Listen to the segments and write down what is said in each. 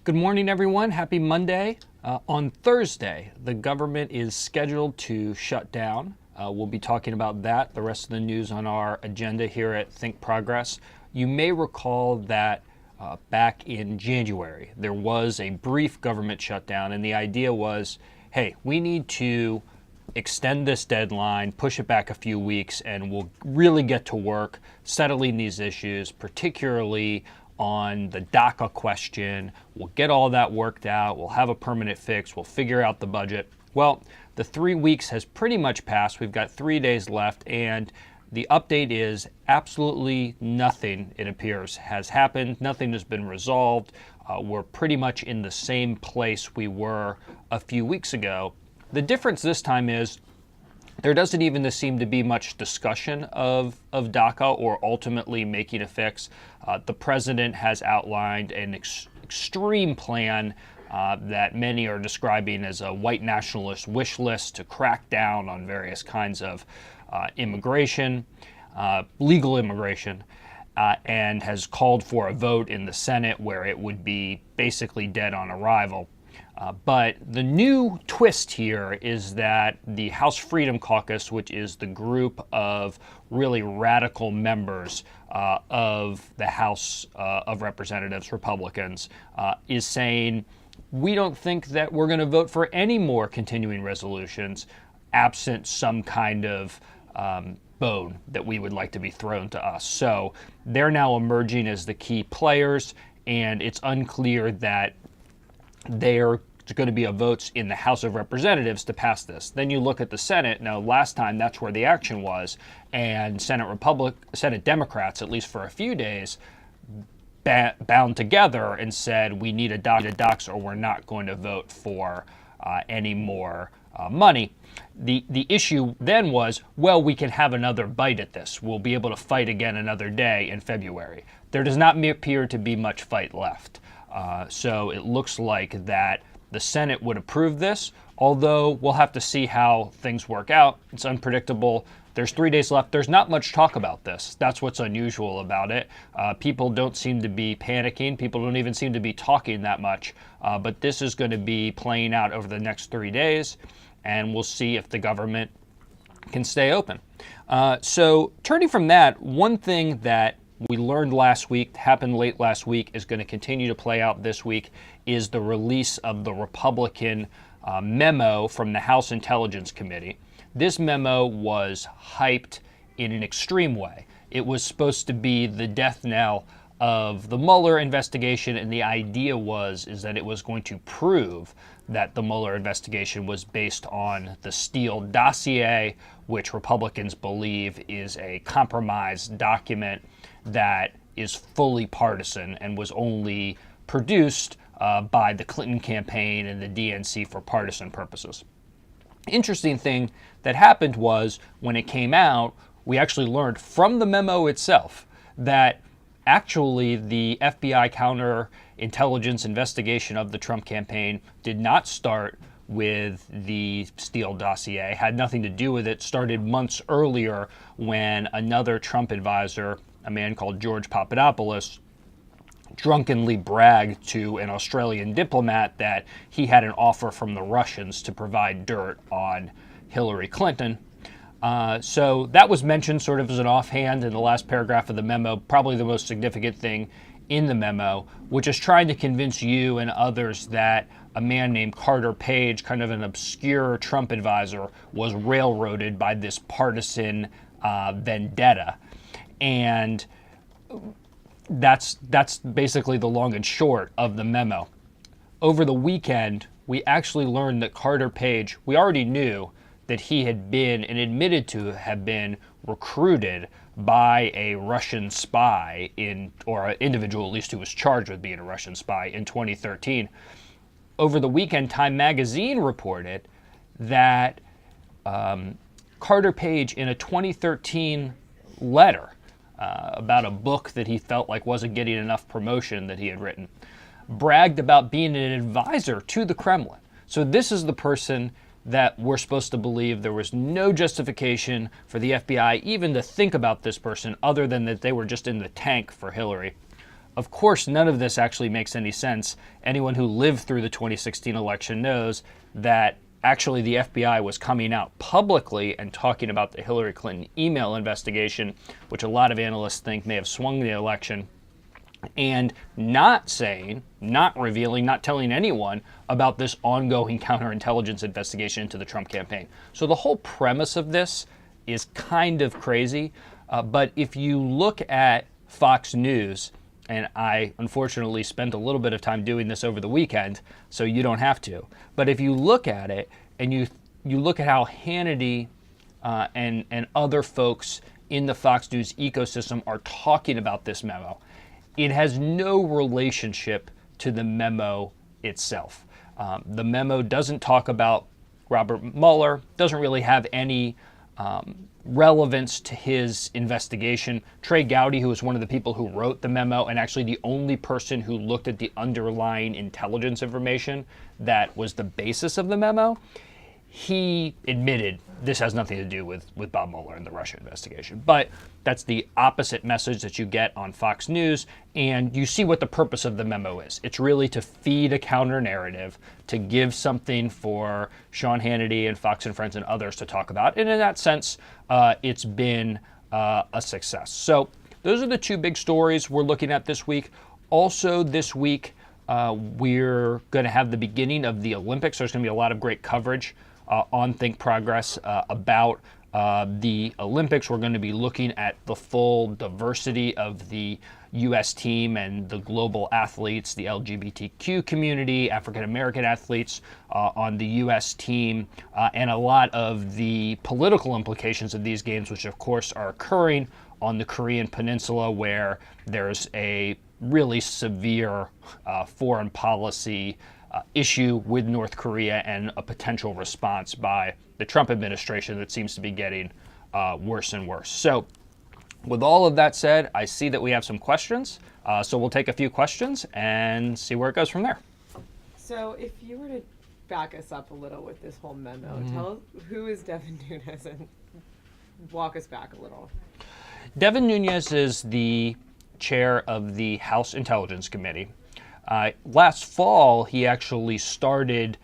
Good morning, everyone. Happy Monday. On Thursday, the government is scheduled to shut down. We'll be talking about that, the rest of the news on our agenda here at ThinkProgress. You may recall that back in January, there was a brief government shutdown, and the idea was, hey, we need to extend this deadline, push it back a few weeks, and we'll really get to work settling these issues, particularly on the DACA question. We'll get all that worked out. We'll have a permanent fix. We'll figure out the budget. Well, the 3 weeks has pretty much passed. We've got 3 days left, and the update is absolutely nothing, it appears, has happened. Nothing has been resolved. We're pretty much in the same place we were a few weeks ago. The difference this time is there doesn't even seem to be much discussion of DACA or ultimately making a fix. The president has outlined an extreme plan that many are describing as a white nationalist wish list to crack down on various kinds of immigration, legal immigration, and has called for a vote in the Senate where it would be basically dead on arrival. But the new twist here is that the House Freedom Caucus, which is the group of really radical members of the House of Representatives, Republicans, is saying, we don't think that we're going to vote for any more continuing resolutions absent some kind of bone that we would like to be thrown to us. So they're now emerging as the key players, and it's unclear that there's going to be a votes in the House of Representatives to pass this. Then you look at the Senate. Now, last time that's where the action was, and Senate Democrats, at least for a few days, bound together and said we need a docs or we're not going to vote for any more money. The issue then was, well, we can have another bite at this. We'll be able to fight again another day in February. There does not appear to be much fight left. So it looks like that the Senate would approve this, although we'll have to see how things work out. It's unpredictable. There's 3 days left. There's not much talk about this. That's what's unusual about it. People don't seem to be panicking. People don't even seem to be talking that much. But this is going to be playing out over the next 3 days, and we'll see if the government can stay open. So turning from that, one thing that we learned last week, happened late last week, is going to continue to play out this week, is the release of the Republican memo from the House Intelligence Committee. This memo was hyped in an extreme way. It was supposed to be the death knell of the Mueller investigation, and the idea is that it was going to prove that the Mueller investigation was based on the Steele dossier, which Republicans believe is a compromised document that is fully partisan and was only produced by the Clinton campaign and the DNC for partisan purposes. Interesting thing that happened was when it came out, we actually learned from the memo itself that actually the FBI counterintelligence investigation of the Trump campaign did not start with the Steele dossier, had nothing to do with it, started months earlier when another Trump advisor, a man called George Papadopoulos, drunkenly bragged to an Australian diplomat that he had an offer from the Russians to provide dirt on Hillary Clinton. So that was mentioned sort of as an offhand in the last paragraph of the memo, probably the most significant thing in the memo, which is trying to convince you and others that a man named Carter Page, kind of an obscure Trump advisor, was railroaded by this partisan vendetta. And that's basically the long and short of the memo. Over the weekend, we actually learned that Carter Page, we already knew that he had been and admitted to have been recruited by a Russian spy or an individual at least who was charged with being a Russian spy in 2013. Over the weekend, Time magazine reported that Carter Page, in a 2013 letter about a book that he felt like wasn't getting enough promotion that he had written, bragged about being an advisor to the Kremlin. So this is the person that we're supposed to believe there was no justification for the FBI even to think about this person other than that they were just in the tank for Hillary. Of course, none of this actually makes any sense. Anyone who lived through the 2016 election knows that actually the FBI was coming out publicly and talking about the Hillary Clinton email investigation, which a lot of analysts think may have swung the election, and not saying, not revealing, not telling anyone about this ongoing counterintelligence investigation into the Trump campaign. So the whole premise of this is kind of crazy. But if you look at Fox News, and I unfortunately spent a little bit of time doing this over the weekend, so you don't have to. But if you look at it and you look at how Hannity and other folks in the Fox News ecosystem are talking about this memo, it has no relationship to the memo itself. The memo doesn't talk about Robert Mueller, doesn't really have any relevance to his investigation. Trey Gowdy, who was one of the people who wrote the memo and actually the only person who looked at the underlying intelligence information that was the basis of the memo, he admitted this has nothing to do with Bob Mueller and the Russia investigation. But that's the opposite message that you get on Fox News, and you see what the purpose of the memo is. It's really to feed a counter narrative, to give something for Sean Hannity and Fox and Friends and others to talk about. And in that sense, it's been a success. So those are the two big stories we're looking at this week. Also this week, we're going to have the beginning of the Olympics. There's going to be a lot of great coverage on ThinkProgress about the Olympics. We're going to be looking at the full diversity of the U.S. team and the global athletes, the LGBTQ community, African American athletes on the U.S. team, and a lot of the political implications of these games, which of course are occurring on the Korean Peninsula, where there's a really severe foreign policy issue with North Korea and a potential response by the Trump administration that seems to be getting worse and worse. So with all of that said, I see that we have some questions. So we'll take a few questions and see where it goes from there. So if you were to back us up a little with this whole memo, tell us who is Devin Nunes and walk us back a little. Devin Nunes is the chair of the House Intelligence Committee. Last fall, he actually started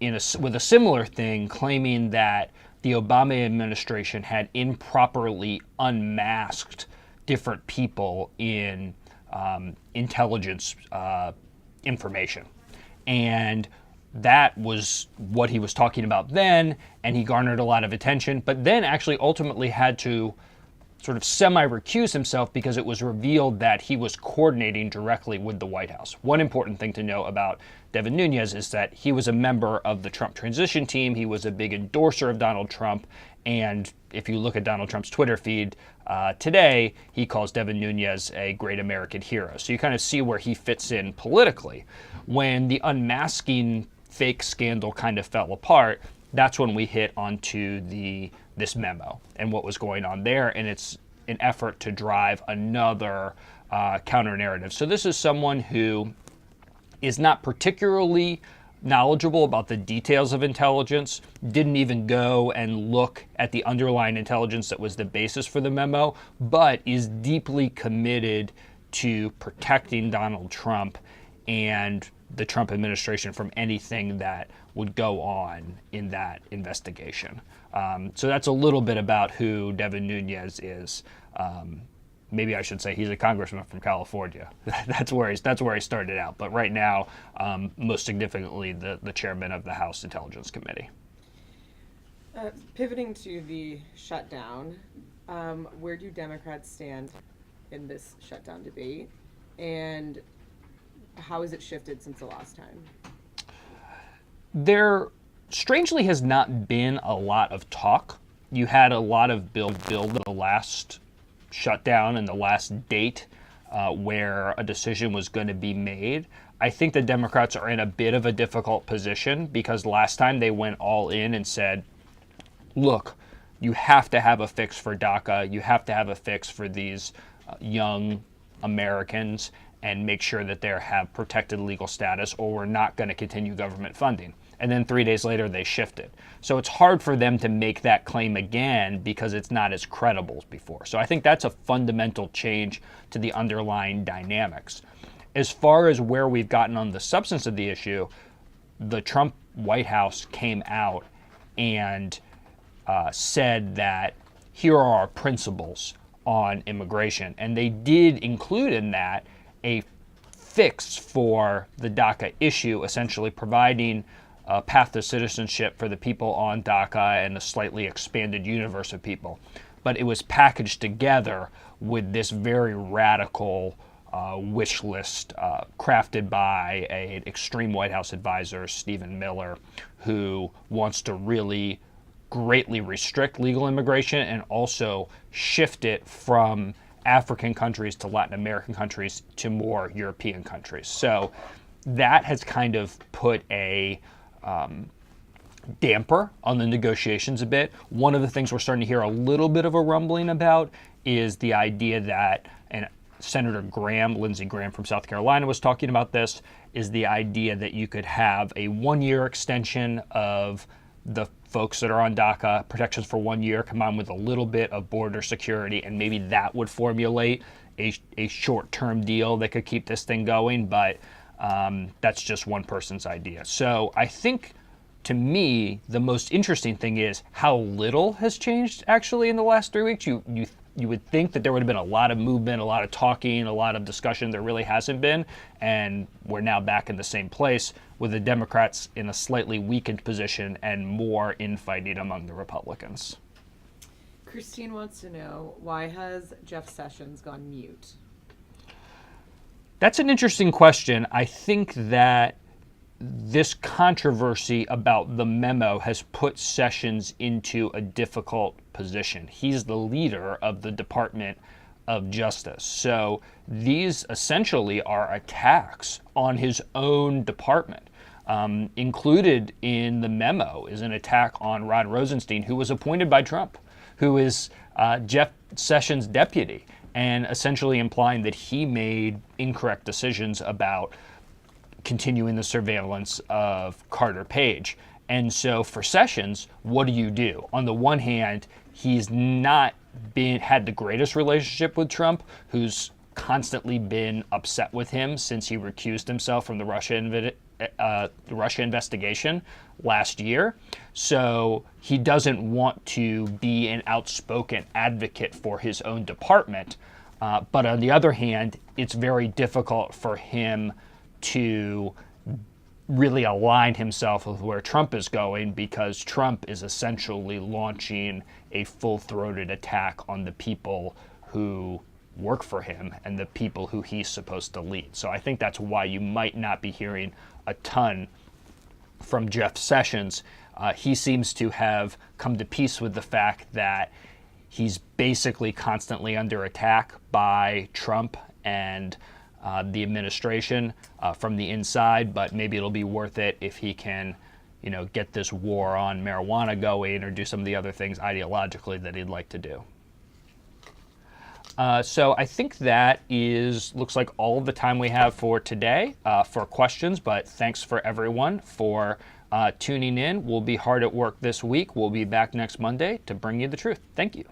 with a similar thing, claiming that the Obama administration had improperly unmasked different people in intelligence information. And that was what he was talking about then, and he garnered a lot of attention, but then actually ultimately had to sort of semi-recuse himself because it was revealed that he was coordinating directly with the White House. One important thing to know about Devin Nunes is that he was a member of the Trump transition team. He was a big endorser of Donald Trump. And if you look at Donald Trump's Twitter feed today, he calls Devin Nunes a great American hero. So you kind of see where he fits in politically. When the unmasking fake scandal kind of fell apart, that's when we hit onto this memo and what was going on there, and it's an effort to drive another counter narrative. So this is someone who is not particularly knowledgeable about the details of intelligence, didn't even go and look at the underlying intelligence that was the basis for the memo, but is deeply committed to protecting Donald Trump and the Trump administration from anything that would go on in that investigation. So that's a little bit about who Devin Nunes is. Maybe I should say he's a congressman from California. That's where he started out. But right now, most significantly, the chairman of the House Intelligence Committee. Pivoting to the shutdown, where do Democrats stand in this shutdown debate? And how has it shifted since the last time? There strangely has not been a lot of talk. You had a lot of build the last shutdown and the last date where a decision was going to be made. I think the Democrats are in a bit of a difficult position because last time they went all in and said, look, you have to have a fix for DACA. You have to have a fix for these young Americans. and make sure that they have protected legal status, or we're not going to continue government funding. And then 3 days later, they shifted. So it's hard for them to make that claim again because it's not as credible as before. So I think that's a fundamental change to the underlying dynamics. As far as where we've gotten on the substance of the issue, the Trump White House came out and said that here are our principles on immigration. And they did include in that a fix for the DACA issue, essentially providing a path to citizenship for the people on DACA and a slightly expanded universe of people. But it was packaged together with this very radical wish list crafted by an extreme White House advisor, Stephen Miller, who wants to really greatly restrict legal immigration and also shift it from African countries to Latin American countries to more European countries. So that has kind of put a damper on the negotiations a bit. One of the things we're starting to hear a little bit of a rumbling about is the idea that, and Senator Graham, Lindsey Graham from South Carolina was talking about this, is the idea that you could have a 1-year extension of the folks that are on DACA, protections for 1 year, combined with a little bit of border security, and maybe that would formulate a short-term deal that could keep this thing going, but that's just one person's idea. So I think, to me, the most interesting thing is how little has changed actually in the last 3 weeks. You would think that there would have been a lot of movement, a lot of talking, a lot of discussion. There really hasn't been, and we're now back in the same place with the Democrats in a slightly weakened position and more infighting among the Republicans. Christine wants to know, why has Jeff Sessions gone mute? That's an interesting question. I think that this controversy about the memo has put Sessions into a difficult position. He's the leader of the Department of Justice. So these essentially are attacks on his own department. Included in the memo is an attack on Rod Rosenstein, who was appointed by Trump, who is Jeff Sessions' deputy, and essentially implying that he made incorrect decisions about continuing the surveillance of Carter Page. And so for Sessions, what do? On the one hand, he's not had the greatest relationship with Trump, who's constantly been upset with him since he recused himself from the Russia investigation last year. So he doesn't want to be an outspoken advocate for his own department. But on the other hand, it's very difficult for him to really align himself with where Trump is going, because Trump is essentially launching a full-throated attack on the people who work for him and the people who he's supposed to lead. So I think that's why you might not be hearing a ton from Jeff Sessions. He seems to have come to peace with the fact that he's basically constantly under attack by Trump and the administration from the inside, but maybe it'll be worth it if he can, get this war on marijuana going or do some of the other things ideologically that he'd like to do. So I think that looks like all of the time we have for today for questions, but thanks for everyone for tuning in. We'll be hard at work this week. We'll be back next Monday to bring you the truth. Thank you.